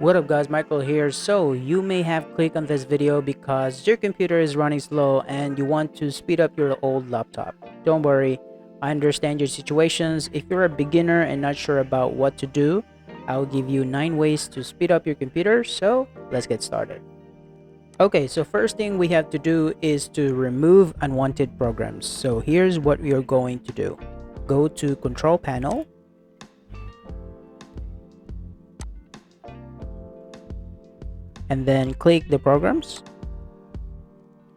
What up guys, Michael here. So you may have clicked on this video because your computer is running slow and you want to speed up your old laptop. Don't worry, I understand your situations. If you're a beginner and not sure about what to do, I'll give you 9 ways to speed up your computer. So let's get started. Okay, so first thing we have to do is to remove unwanted programs. So here's what we are going to do. Go to Control Panel. And then click the programs,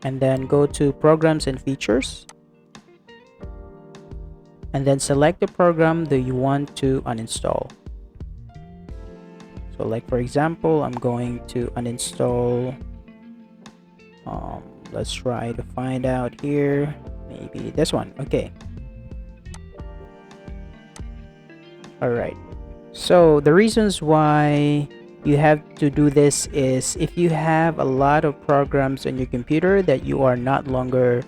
and then go to programs and features, and then select the program that you want to uninstall. So like for example, I'm going to uninstall let's try to find out here, maybe this one. Okay, all right, so the reasons why you have to do this is if you have a lot of programs on your computer that you are not longer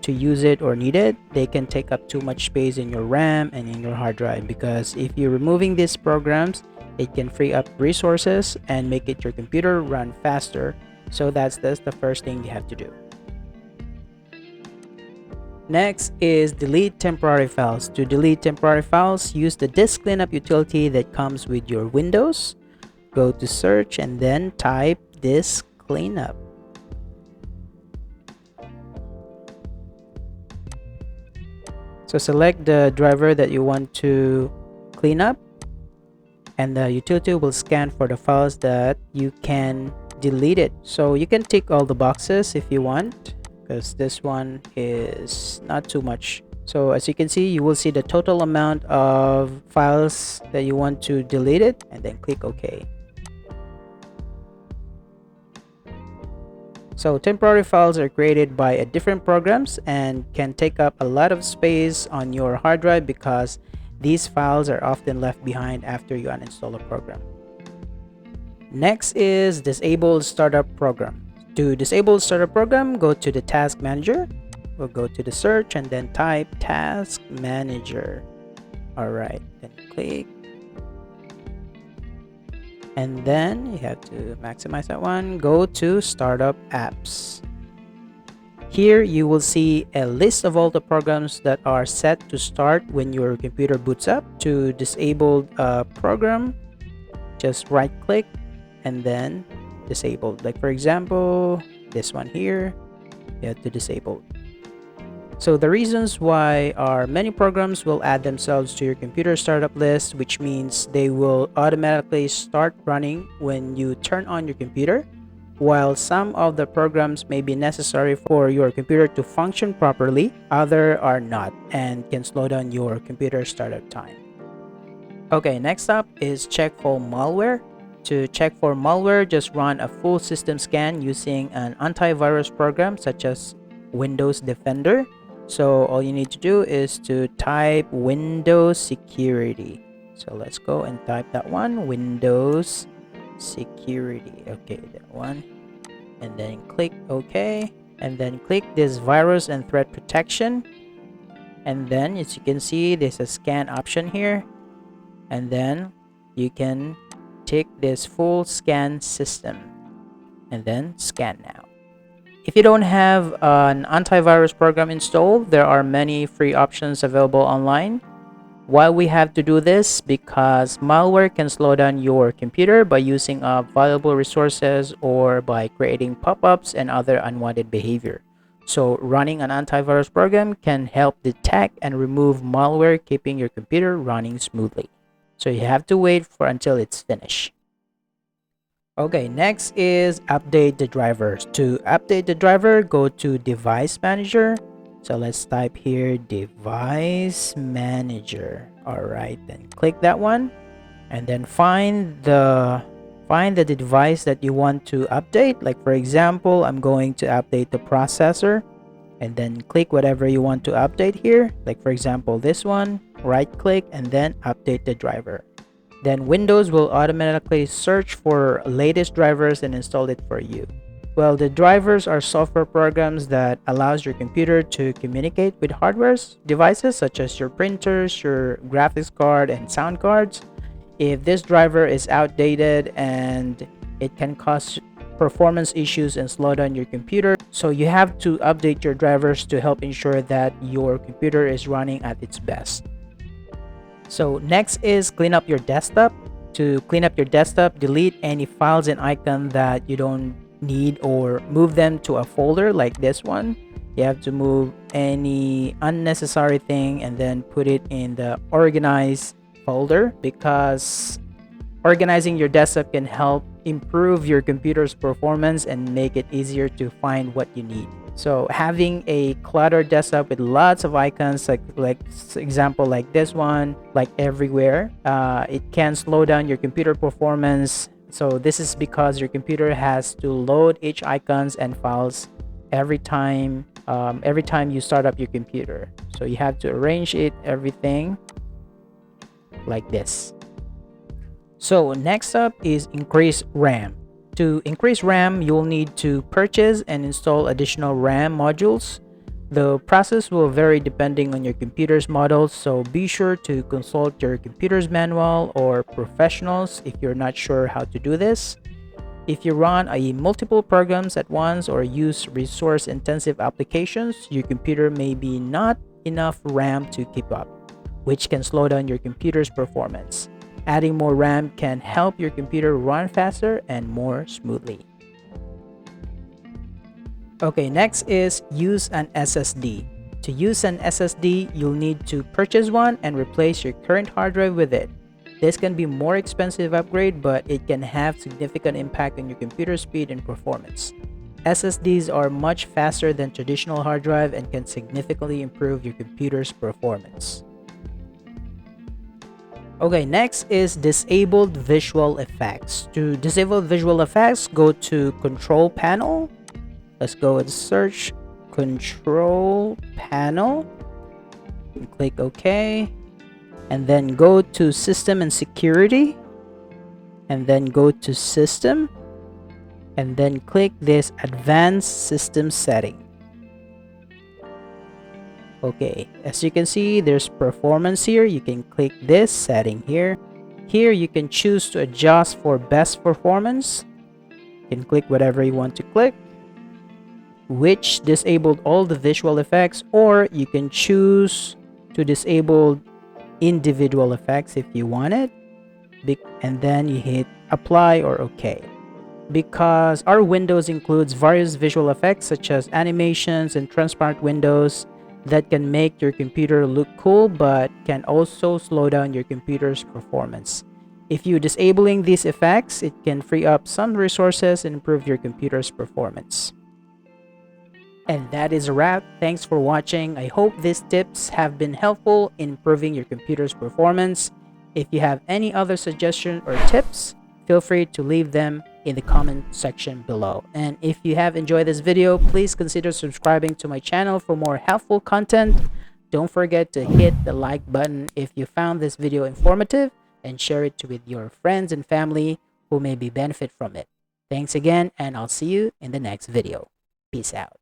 to use it or need it, they can take up too much space in your RAM and in your hard drive, because if you're removing these programs, it can free up resources and make it your computer run faster. So that's the first thing you have to do. Next is delete temporary files. To delete temporary files, use the disk cleanup utility that comes with your Windows. Go to search and then type disk cleanup. So select the driver that you want to clean up, and the utility will scan for the files that you can delete it. So you can tick all the boxes if you want, because this one is not too much. So as you can see, you will see the total amount of files that you want to delete it, and then click OK. So temporary files are created by different programs and can take up a lot of space on your hard drive, because these files are often left behind after you uninstall a program. Next is disable startup program. To disable startup program, go to the task manager. We'll go to the search and then type task manager. All right, then click. And then you have to maximize that one. Go to startup apps. Here you will see a list of all the programs that are set to start when your computer boots up. To disable a program, just right click and then disable. Like for example, this one here, you have to disable. So the reasons why are many programs will add themselves to your computer startup list, which means they will automatically start running when you turn on your computer, while some of the programs may be necessary for your computer to function properly, others are not and can slow down your computer startup time. Okay, next up is check for malware. To check for malware, just run a full system scan using an antivirus program such as Windows Defender. So all you need to do is to type Windows Security. So let's go and type that one, Windows Security. Okay, that one. And then click OK. And then click this virus and threat protection. And then as you can see, there's a scan option here. And then you can tick this full scan system. And then scan now. If you don't have an antivirus program installed, there are many free options available online. Why we have to do this? Because malware can slow down your computer by using up valuable resources or by creating pop-ups and other unwanted behavior. So running an antivirus program can help detect and remove malware, keeping your computer running smoothly. So you have to wait until it's finished. Okay, next is update the drivers. To update the driver, go to device manager. So let's type here device manager. All right, then click that one and then find the device that you want to update. Like for example, I'm going to update the processor, and then click whatever you want to update here. Like for example, this one, right click and then update the driver. Then Windows will automatically search for latest drivers and install it for you. Well, the drivers are software programs that allows your computer to communicate with hardware devices such as your printers, your graphics card, and sound cards. If this driver is outdated and it can cause performance issues and slow down your computer, so you have to update your drivers to help ensure that your computer is running at its best. So next is clean up your desktop. To clean up your desktop, delete any files and icons that you don't need or move them to a folder like this one. You have to move any unnecessary thing and then put it in the organize folder, because organizing your desktop can help improve your computer's performance and make it easier to find what you need. So having a cluttered desktop with lots of icons, like example like this one, like everywhere, it can slow down your computer performance. So this is because your computer has to load each icons and files every time you start up your computer. So you have to arrange everything like this. So next up is increase RAM. To increase RAM, you'll need to purchase and install additional RAM modules. The process will vary depending on your computer's model, so be sure to consult your computer's manual or professionals if you're not sure how to do this. If you run multiple programs at once or use resource-intensive applications, your computer may be not enough RAM to keep up, which can slow down your computer's performance. Adding more RAM can help your computer run faster and more smoothly. Okay, next is use an SSD. To use an SSD, you'll need to purchase one and replace your current hard drive with it. This can be more expensive upgrade, but it can have significant impact on your computer speed and performance. SSDs are much faster than traditional hard drive and can significantly improve your computer's performance. Okay, next is disabled visual effects. To disable visual effects, go to control panel. Let's go and search control panel. Click OK. And then go to system and security. And then go to system. And then click this advanced system setting. Okay, as you can see, there's performance here. You can click this setting here. Here you can choose to adjust for best performance. You can click whatever you want to click, which disabled all the visual effects, or you can choose to disable individual effects if you want it, and then you hit apply or OK. Because our windows includes various visual effects such as animations and transparent windows that can make your computer look cool but can also slow down your computer's performance. If you disabling these effects, it can free up some resources and improve your computer's performance. And that is a wrap. Thanks for watching. I hope these tips have been helpful in improving your computer's performance. If you have any other suggestions or tips, feel free to leave them in the comment section below. And if you have enjoyed this video, please consider subscribing to my channel for more helpful content. Don't forget to hit the like button if you found this video informative, and share it with your friends and family who may benefit from it. Thanks again, and I'll see you in the next video. Peace out.